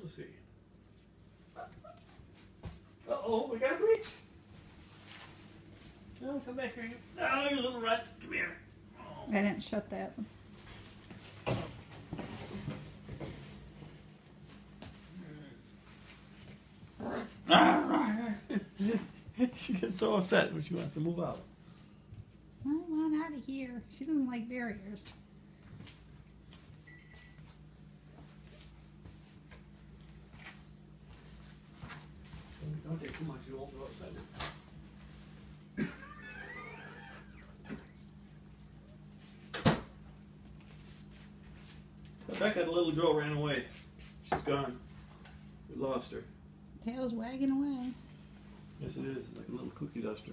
to see. Uh-oh, we got a breach. No, come back here. No, you little rat. Come here. Oh. I didn't shut that one. She gets so upset when she wants to move out. I want out of here. She doesn't like barriers. Don't take too much, you won't go outside it. Rebecca, the little girl, ran away. She's gone. We lost her. Tail's wagging away. Yes, it is. It's like a little cookie duster.